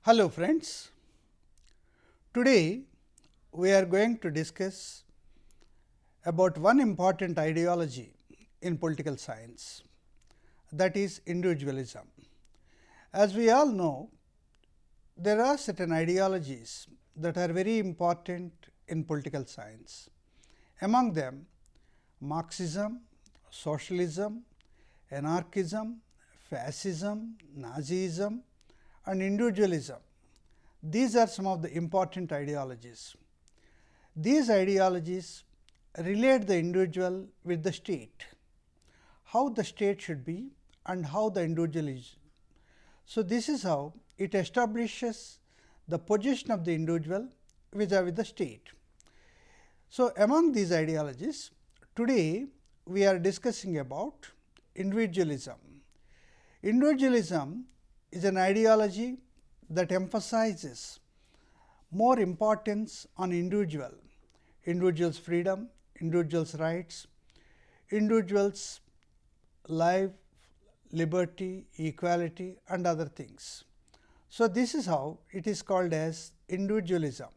Hello friends, today we are going to discuss about one important ideology in political science, that is individualism. As we all know, there are certain ideologies that are very important in political science. Among them, Marxism, socialism, anarchism, fascism, Nazism and individualism. These are some of the important ideologies. These ideologies relate the individual with the state, how the state should be and how the individual is. So, this is how it establishes the position of the individual vis-a-vis the state. So, among these ideologies, today we are discussing about individualism. Individualism is an ideology that emphasizes more importance on individual's freedom, individual's rights, individual's life, liberty, equality and other things. So, this is how it is called as individualism.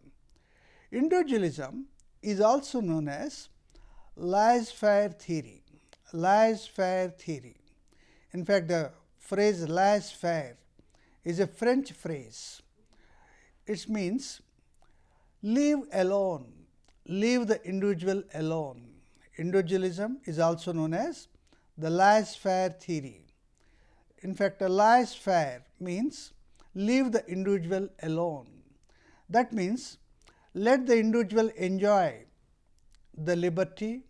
Individualism is also known as laissez-faire theory. Laissez-faire theory. In fact, the phrase laissez-faire is a French phrase. It means leave alone, leave the individual alone. Individualism is also known as the laissez-faire theory. In fact, a laissez-faire means leave the individual alone. That means let the individual enjoy the liberty,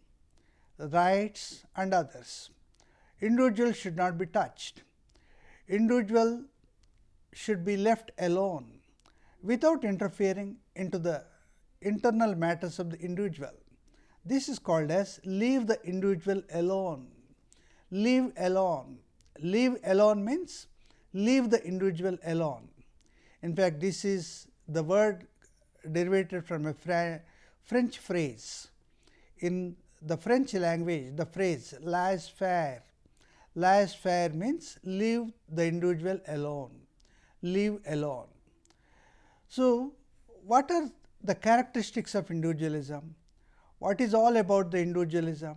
rights and others. Individual should not be touched. Individual should be left alone without interfering into the internal matters of the individual. This is called as leave the individual alone. Leave alone. Leave alone means leave the individual alone. In fact, this is the word derivated from a French phrase. In the French language, the phrase laissez-faire. Laissez-faire means leave the individual alone. Leave alone. So, what are the characteristics of individualism? What is all about the individualism?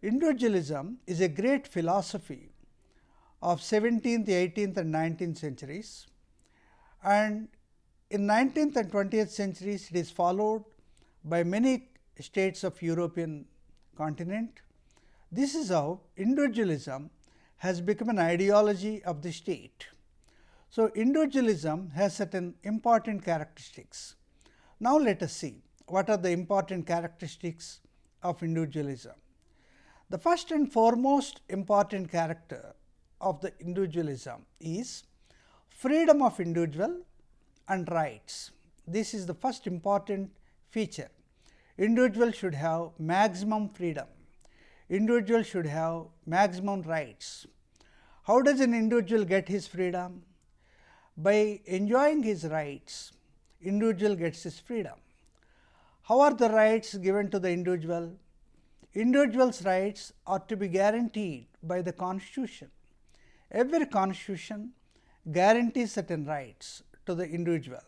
Individualism is a great philosophy of 17th, 18th and 19th centuries, and in 19th and 20th centuries it is followed by many states of European continent. This is how individualism has become an ideology of the state. So, individualism has certain important characteristics. Now, let us see what are the important characteristics of individualism. The first and foremost important character of the individualism is freedom of individual and rights. This is the first important feature. Individual should have maximum freedom. Individual should have maximum rights. How does an individual get his freedom? By enjoying his rights, individual gets his freedom. How are the rights given to the individual? Individual's rights are to be guaranteed by the Constitution. Every Constitution guarantees certain rights to the individual,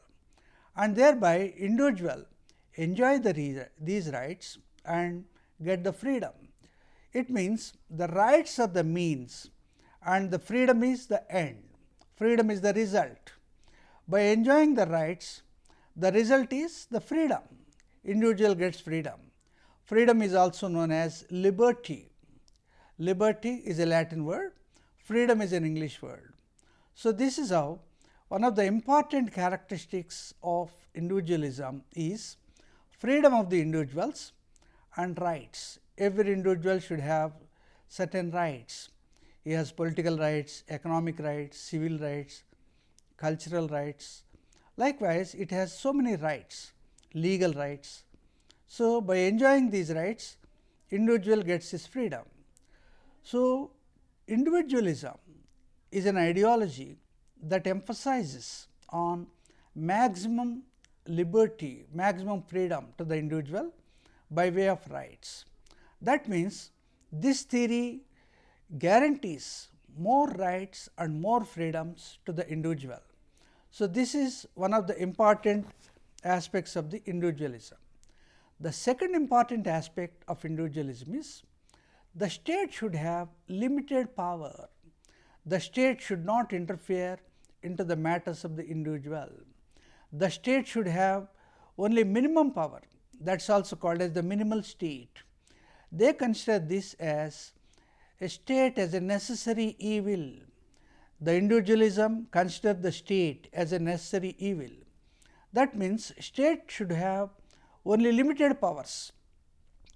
and thereby individual enjoy these rights and get the freedom. It means the rights are the means and the freedom is the end. Freedom is the result. By enjoying the rights, the result is the freedom. Individual gets freedom. Freedom is also known as liberty. Liberty is a Latin word. Freedom is an English word. So, this is how one of the important characteristics of individualism is freedom of the individuals and rights. Every individual should have certain rights. He has political rights, economic rights, civil rights, cultural rights. Likewise, it has so many rights, legal rights. So, by enjoying these rights, individual gets his freedom. So, individualism is an ideology that emphasizes on maximum liberty, maximum freedom to the individual by way of rights. That means, this theory guarantees more rights and more freedoms to the individual. So, this is one of the important aspects of the individualism. The second important aspect of individualism is the state should have limited power. The state should not interfere into the matters of the individual. The state should have only minimum power, that is also called as the minimal state. They consider this as a state as a necessary evil. The individualism considers the state as a necessary evil. That means, state should have only limited powers.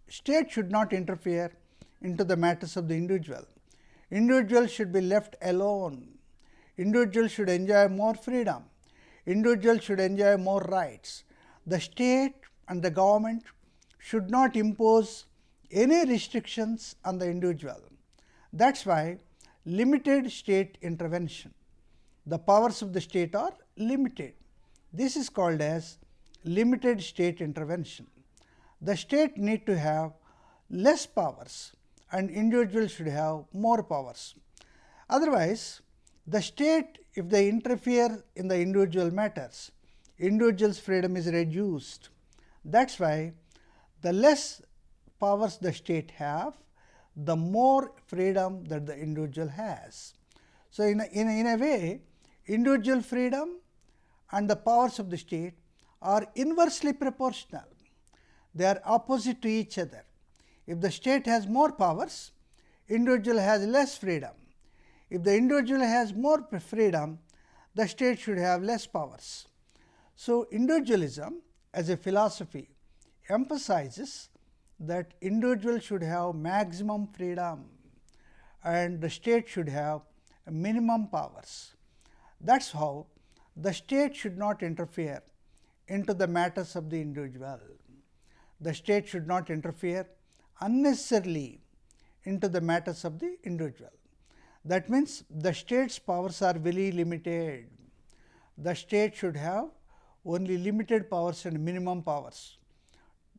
State should not interfere into the matters of the individual. Individual should be left alone. Individual should enjoy more freedom. Individual should enjoy more rights. The state and the government should not impose any restrictions on the individual. That is why limited state intervention. The powers of the state are limited. This is called as limited state intervention. The state need to have less powers and individuals should have more powers. Otherwise, the state, if they interfere in the individual matters, individual's freedom is reduced. That is why the less powers the state have, the more freedom that the individual has. So, in a way, individual freedom and the powers of the state are inversely proportional. They are opposite to each other. If the state has more powers, individual has less freedom. If the individual has more freedom, the state should have less powers. So, individualism as a philosophy emphasizes that individual should have maximum freedom and the state should have minimum powers. That is how the state should not interfere into the matters of the individual. The state should not interfere unnecessarily into the matters of the individual. That means, the state's powers are very limited. The state should have only limited powers and minimum powers.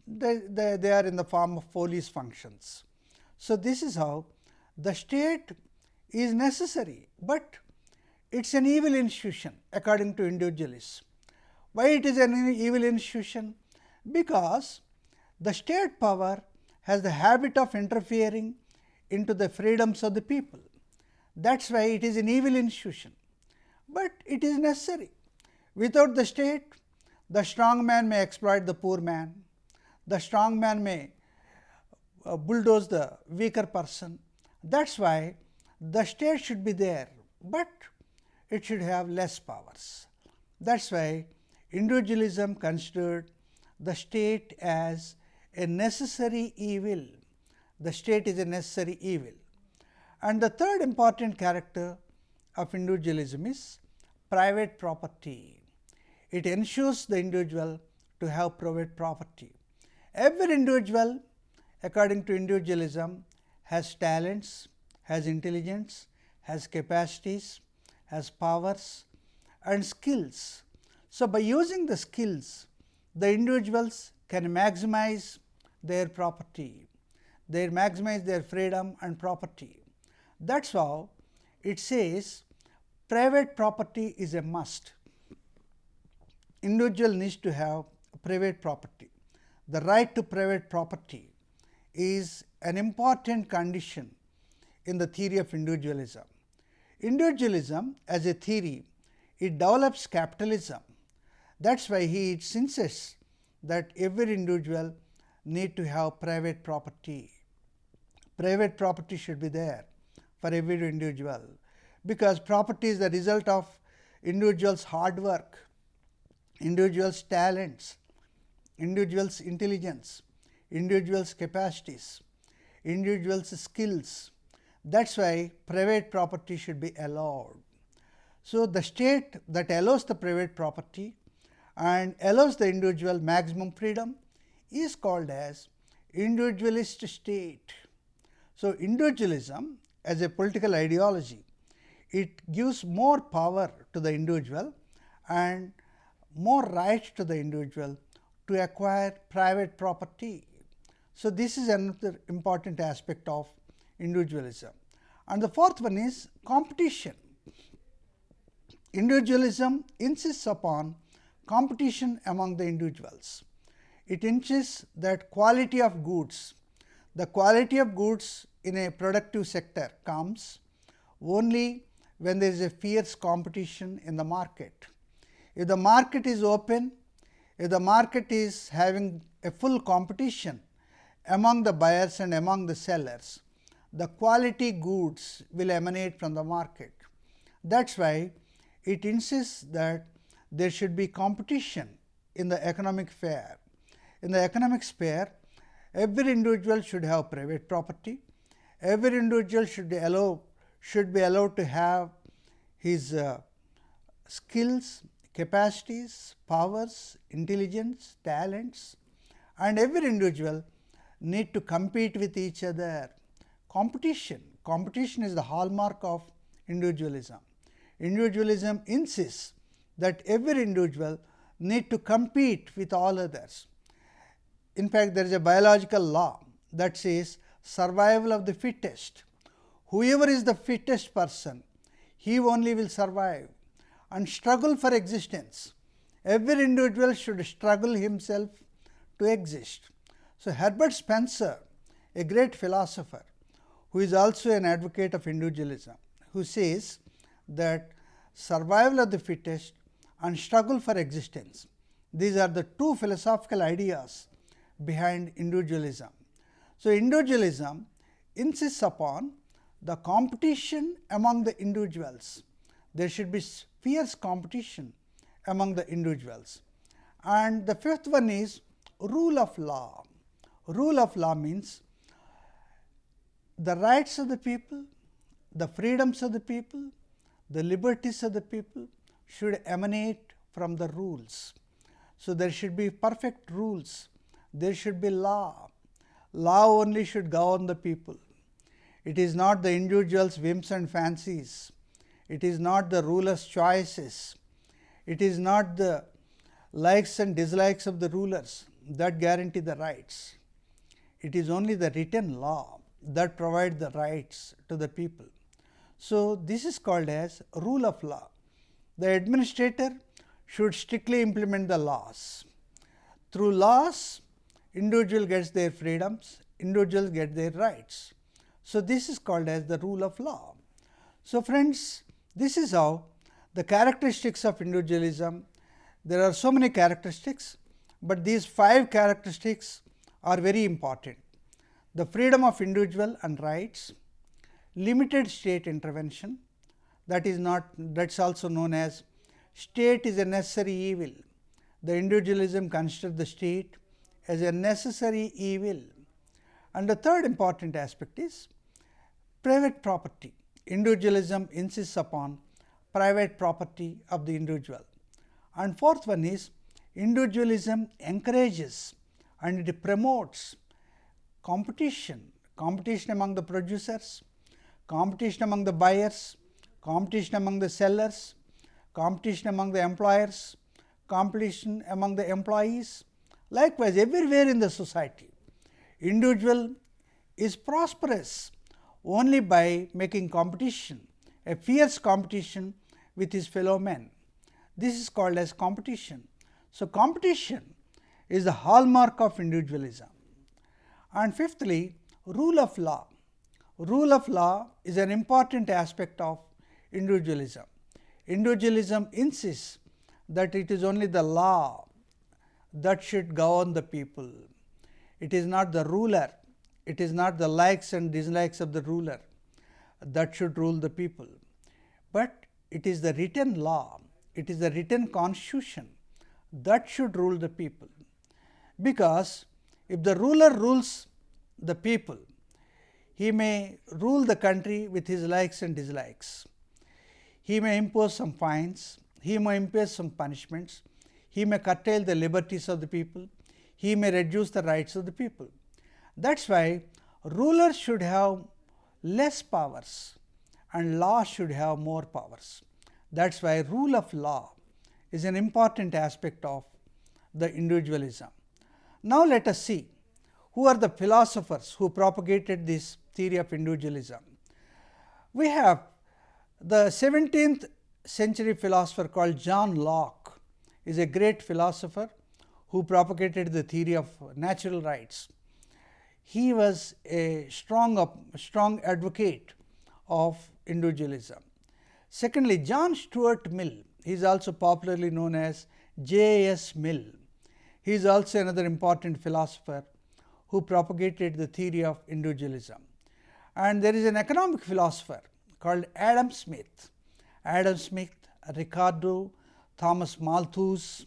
They are in the form of police functions. So, this is how the state is necessary, but it is an evil institution according to individualists. Why it is an evil institution? Because the state power has the habit of interfering into the freedoms of the people. That is why it is an evil institution, but it is necessary. Without the state, the strong man may exploit the poor man, the strong man may bulldoze the weaker person. That is why the state should be there, but it should have less powers. That is why individualism considered the state as a necessary evil. The state is a necessary evil. And the third important character of individualism is private property. It ensures the individual to have private property. Every individual, according to individualism, has talents, has intelligence, has capacities, has powers and skills. So, by using the skills, the individuals can maximize their property, they maximize their freedom and property. That is how it says private property is a must. Individual needs to have private property. The right to private property is an important condition in the theory of individualism. Individualism as a theory, it develops capitalism. That is why he insists that every individual need to have private property. Private property should be there for every individual, because property is the result of individual's hard work, individual's talents, individual's intelligence, individual's capacities, individual's skills. That is why private property should be allowed. So, the state that allows the private property and allows the individual maximum freedom is called as individualist state. So, individualism as a political ideology, it gives more power to the individual and more rights to the individual to acquire private property. So, this is another important aspect of individualism. And the fourth one is competition. Individualism insists upon competition among the individuals. It insists that quality of goods, the quality of goods in a productive sector comes only when there is a fierce competition in the market. If the market is open, if the market is having a full competition among the buyers and among the sellers, the quality goods will emanate from the market. That is why it insists that there should be competition in the economic sphere. In the economic sphere, every individual should have private property, every individual should be allowed to have his skills, capacities, powers, intelligence, talents, and every individual need to compete with each other. Competition is the hallmark of individualism. Individualism insists that every individual need to compete with all others. In fact, there is a biological law that says survival of the fittest. Whoever is the fittest person, he only will survive. And struggle for existence. Every individual should struggle himself to exist. So, Herbert Spencer, a great philosopher who is also an advocate of individualism, who says that survival of the fittest and struggle for existence, these are the two philosophical ideas behind individualism. So, individualism insists upon the competition among the individuals. There should be fierce competition among the individuals. And the fifth one is rule of law. Rule of law means the rights of the people, the freedoms of the people, the liberties of the people should emanate from the rules. So, there should be perfect rules, there should be law. Law only should govern the people. It is not the individual's whims and fancies. It is not the ruler's choices. It is not the likes and dislikes of the rulers that guarantee the rights. It is only the written law that provides the rights to the people. So, this is called as rule of law. The administrator should strictly implement the laws. Through laws, individual gets their freedoms, individuals get their rights. So, this is called as the rule of law. So, friends, this is how the characteristics of individualism, there are so many characteristics, but these 5 characteristics are very important. The freedom of individual and rights, limited state intervention, that is also known as state is a necessary evil. The individualism considers the state as a necessary evil. And the third important aspect is private property. Individualism insists upon private property of the individual. And fourth one is individualism encourages and it promotes competition among the producers, competition among the buyers, competition among the sellers, competition among the employers, competition among the employees. Likewise, everywhere in the society, individual is prosperous only by making competition, a fierce competition with his fellow men. This is called as competition. So, competition is the hallmark of individualism. And fifthly, rule of law. Rule of law is an important aspect of individualism. Individualism insists that it is only the law that should govern the people. It is not the ruler, it is not the likes and dislikes of the ruler that should rule the people, but it is the written law, it is the written constitution that should rule the people. Because if the ruler rules the people, he may rule the country with his likes and dislikes. He may impose some fines, he may impose some punishments, he may curtail the liberties of the people, he may reduce the rights of the people. That is why rulers should have less powers and law should have more powers. That is why rule of law is an important aspect of the individualism. Now, let us see who are the philosophers who propagated this theory of individualism. We have the 17th century philosopher called John Locke is a great philosopher who propagated the theory of natural rights. He was a strong advocate of individualism. Secondly, John Stuart Mill, he is also popularly known as J.S. Mill. He is also another important philosopher who propagated the theory of individualism. And there is an economic philosopher called Adam Smith. Adam Smith, Ricardo, Thomas Malthus.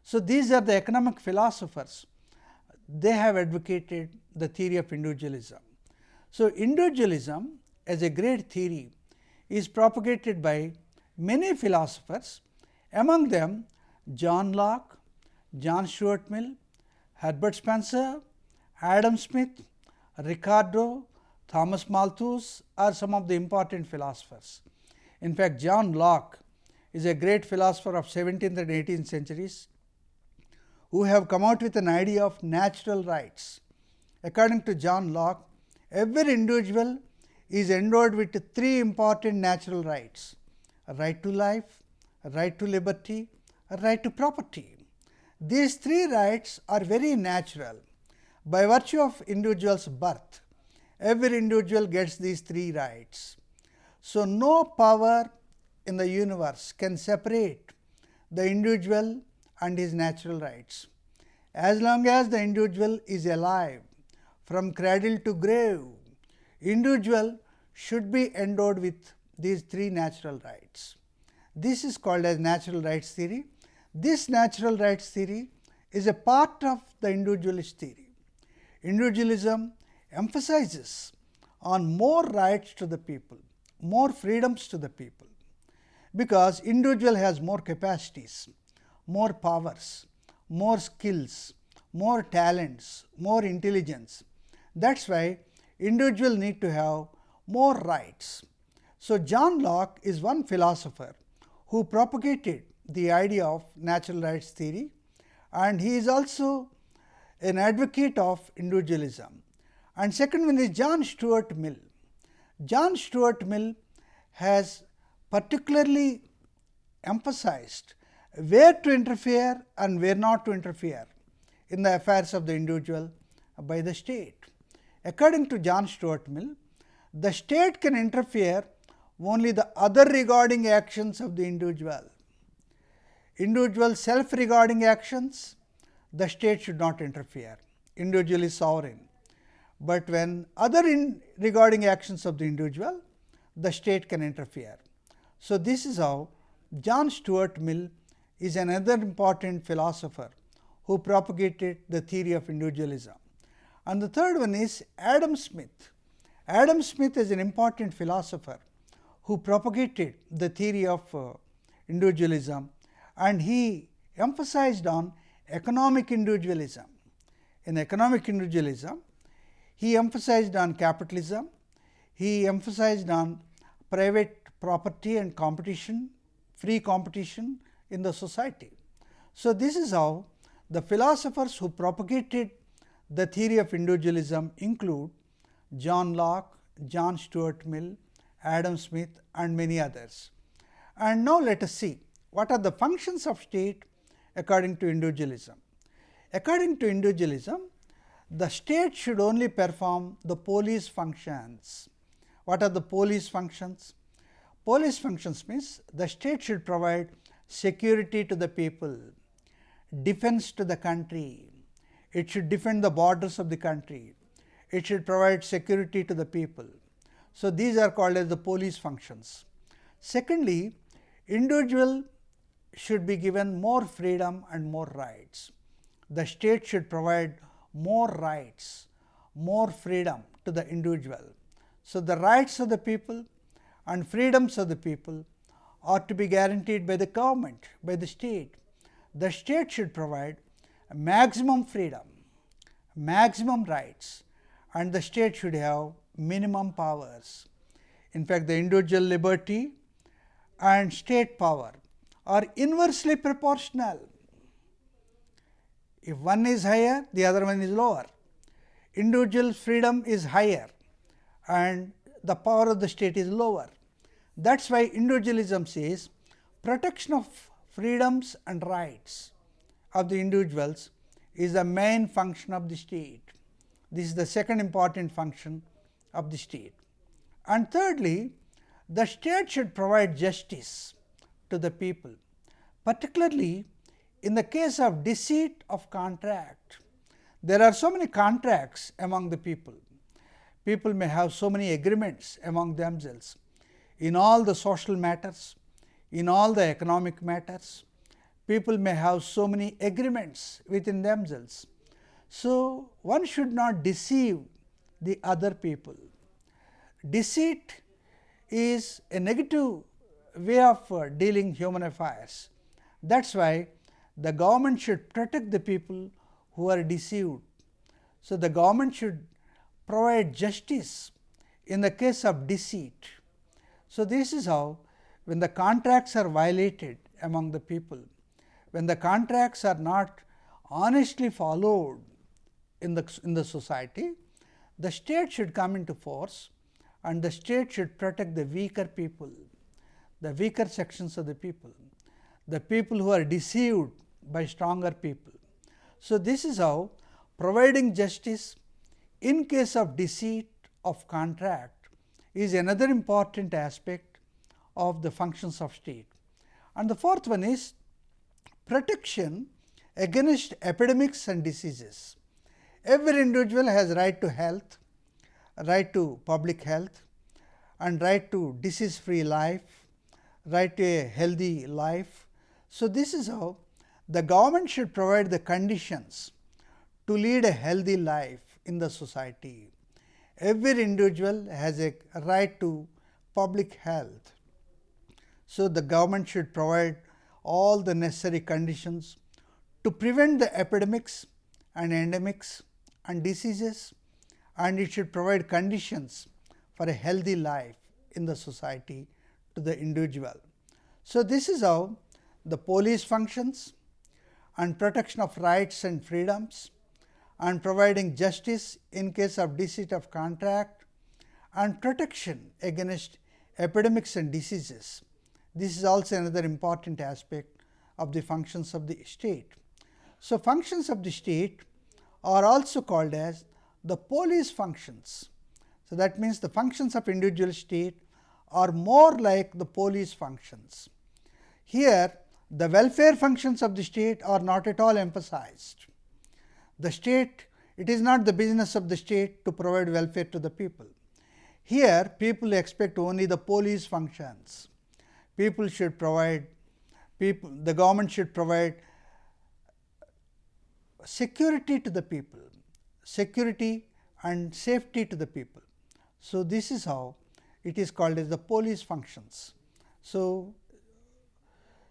So, these are the economic philosophers. They have advocated the theory of individualism. So, individualism as a great theory is propagated by many philosophers, among them John Locke, John Stuart Mill, Herbert Spencer, Adam Smith, Ricardo, Thomas Malthus are some of the important philosophers. In fact, John Locke is a great philosopher of 17th and 18th centuries who have come out with an idea of natural rights. According to John Locke, every individual is endowed with three important natural rights: a right to life, a right to liberty, a right to property. These three rights are very natural. By virtue of individual's birth, every individual gets these three rights. So, no power in the universe can separate the individual and his natural rights. As long as the individual is alive, from cradle to grave, individual should be endowed with these three natural rights. This is called as natural rights theory. This natural rights theory is a part of the individualist theory. Individualism emphasizes on more rights to the people, more freedoms to the people, because individual has more capacities, more powers, more skills, more talents, more intelligence. That is why individual need to have more rights. So, John Locke is one philosopher who propagated the idea of natural rights theory, and he is also an advocate of individualism. And second one is John Stuart Mill. John Stuart Mill has particularly emphasized where to interfere and where not to interfere in the affairs of the individual by the state. According to John Stuart Mill, the state can interfere only the other regarding actions of the individual. Individual self regarding actions, the state should not interfere. Individual is sovereign. But when other regarding actions of the individual, the state can interfere. So, this is how John Stuart Mill is another important philosopher who propagated the theory of individualism. And the third one is Adam Smith. Adam Smith is an important philosopher who propagated the theory of individualism, and he emphasized on economic individualism. In economic individualism, he emphasized on capitalism, he emphasized on private property and competition, free competition in the society. So, this is how the philosophers who propagated the theory of individualism include John Locke, John Stuart Mill, Adam Smith and many others. And now, let us see what are the functions of state according to individualism. According to individualism, the state should only perform the police functions. What are the police functions? Police functions means the state should provide security to the people, defense to the country, it should defend the borders of the country, it should provide security to the people. So, these are called as the police functions. Secondly, individual should be given more freedom and more rights. The state should provide more rights, more freedom to the individual. So, the rights of the people and freedoms of the people are to be guaranteed by the government, by the state. The state should provide maximum freedom, maximum rights, and the state should have minimum powers. In fact, the individual liberty and state power are inversely proportional. If one is higher, the other one is lower. Individual freedom is higher and the power of the state is lower. That is why individualism says protection of freedoms and rights of the individuals is the main function of the state. This is the second important function of the state. And thirdly, the state should provide justice to the people, particularly in the case of deceit of contract. There are so many contracts among the people. People may have so many agreements among themselves in all the social matters, in all the economic matters. People may have so many agreements within themselves. So, one should not deceive the other people. Deceit is a negative way of dealing human affairs. That is why the government should protect the people who are deceived. So, the government should provide justice in the case of deceit. So, this is how, when the contracts are violated among the people, when the contracts are not honestly followed in the society, the state should come into force and the state should protect the weaker people, the weaker sections of the people who are deceived by stronger people. So, this is how providing justice in case of deceit of contract is another important aspect of the functions of state. And the fourth one is protection against epidemics and diseases. Every individual has right to health, right to public health, and right to disease free life, right to a healthy life. So, this is how the government should provide the conditions to lead a healthy life in the society. Every individual has a right to public health. So, the government should provide all the necessary conditions to prevent the epidemics and endemics and diseases, and it should provide conditions for a healthy life in the society to the individual. So, this is how the police functions, and protection of rights and freedoms, and providing justice in case of deceit of contract, and protection against epidemics and diseases. This is also another important aspect of the functions of the state. So, functions of the state are also called as the police functions. So, that means the functions of individual state are more like the police functions. Here, the welfare functions of the state are not at all emphasized. The state, it is not the business of the state to provide welfare to the people. Here, people expect only the police functions. The government should provide security to the people, security and safety to the people. So, this is how it is called as the police functions. So,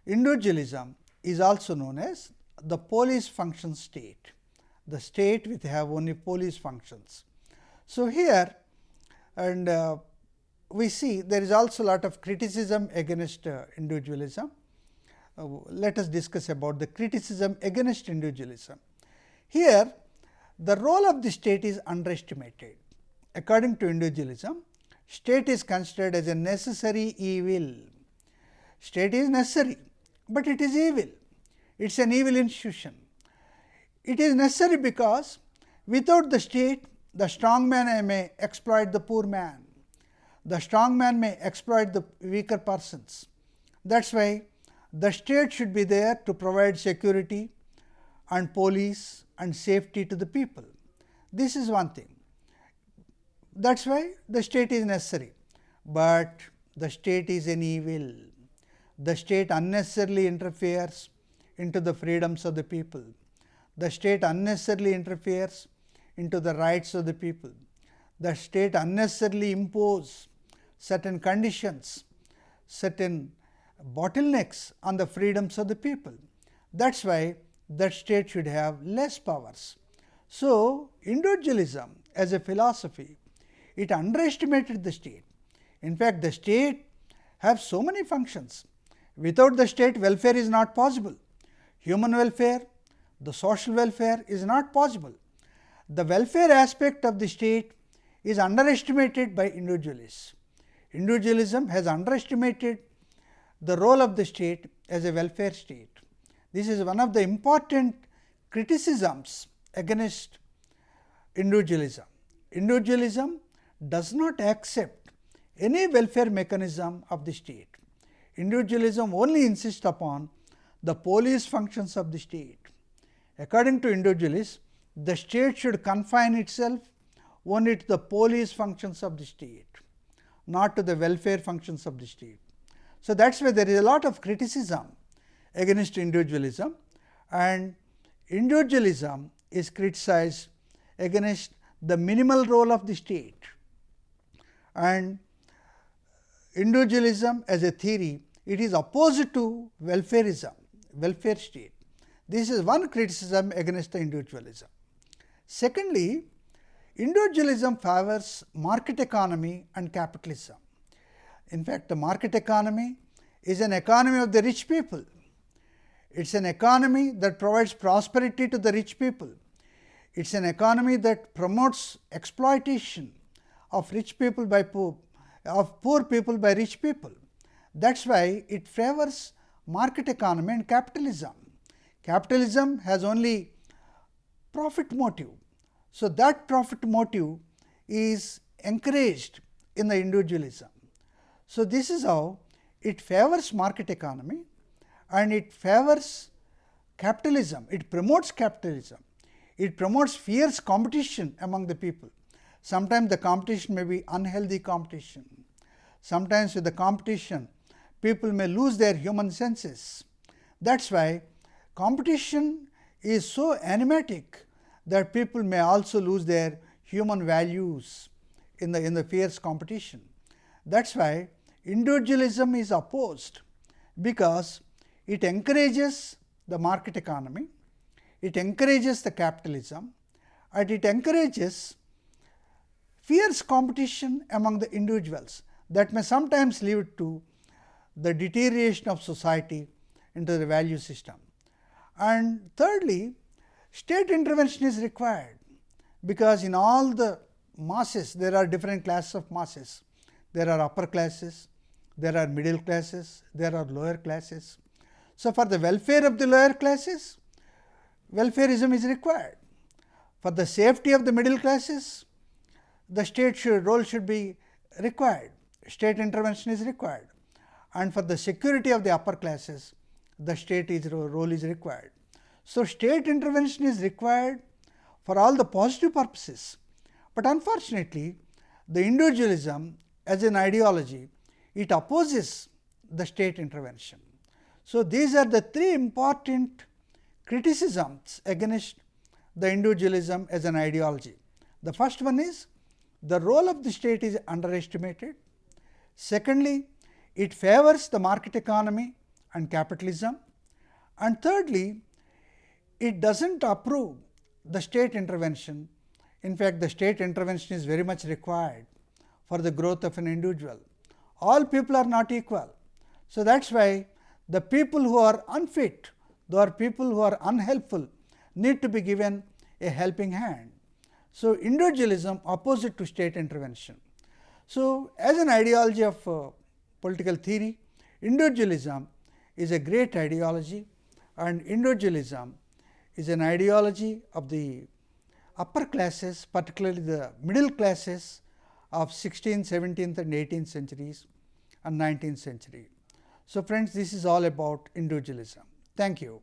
individualism is also known as the police function state, the state which have only police functions. So, here and we see there is also a lot of criticism against individualism. Let us discuss about the criticism against individualism. Here, the role of the state is underestimated. According to individualism, state is considered as a necessary evil. State is necessary, but it is evil. It is an evil institution. It is necessary because without the state, the strong man may exploit the poor man. The strong man may exploit the weaker persons. That is why the state should be there to provide security and police and safety to the people. This is one thing. That is why the state is necessary, but the state is an evil. The state unnecessarily interferes into the freedoms of the people. The state unnecessarily interferes into the rights of the people. The state unnecessarily imposes certain conditions, certain bottlenecks on the freedoms of the people. That is why that state should have less powers. So, individualism as a philosophy, it underestimated the state. In fact, the state has so many functions. Without the state, welfare is not possible. Human welfare, the social welfare is not possible. The welfare aspect of the state is underestimated by individualists. Individualism has underestimated the role of the state as a welfare state. This is one of the important criticisms against individualism. Individualism does not accept any welfare mechanism of the state. Individualism only insists upon the police functions of the state. According to individualists, the state should confine itself only to the police functions of the state, not to the welfare functions of the state. So, that is why there is a lot of criticism against individualism, and individualism is criticized against the minimal role of the state, and individualism as a theory, it is opposed to welfareism, welfare state. This is one criticism against the individualism. Secondly, individualism favors market economy and capitalism. In fact, the market economy is an economy of the rich people. It is an economy that provides prosperity to the rich people. It is an economy that promotes exploitation of rich people by poor, of poor people by rich people. That is why it favors market economy and capitalism. Capitalism has only profit motive. So, that profit motive is encouraged in the individualism. So, this is how it favors market economy and it favors capitalism. It promotes capitalism. It promotes fierce competition among the people. Sometimes the competition may be unhealthy competition. Sometimes with the competition, people may lose their human senses. That is why competition is so animatic that people may also lose their human values in the fierce competition. That is why individualism is opposed, because it encourages the market economy, it encourages the capitalism, and it encourages fierce competition among the individuals that may sometimes lead to the deterioration of society into the value system. And thirdly, state intervention is required, because in all the masses there are different classes of masses. There are upper classes, there are middle classes, there are lower classes. So, for the welfare of the lower classes, welfareism is required. For the safety of the middle classes, the state role should be required, state intervention is required, and for the security of the upper classes, the state role is required. So, state intervention is required for all the positive purposes, but unfortunately, the individualism as an ideology, it opposes the state intervention. So, these are the three important criticisms against the individualism as an ideology. The first one is the role of the state is underestimated. Secondly, it favors the market economy and capitalism. And thirdly, it does not approve the state intervention. In fact, the state intervention is very much required for the growth of an individual. All people are not equal. So, that is why the people who are unfit, the people who are unhelpful need to be given a helping hand. So, individualism opposite to state intervention. So, as an ideology of political theory, individualism is a great ideology, and individualism is an ideology of the upper classes, particularly the middle classes of 16th, 17th and 18th centuries and 19th century. So, friends, this is all about individualism. Thank you.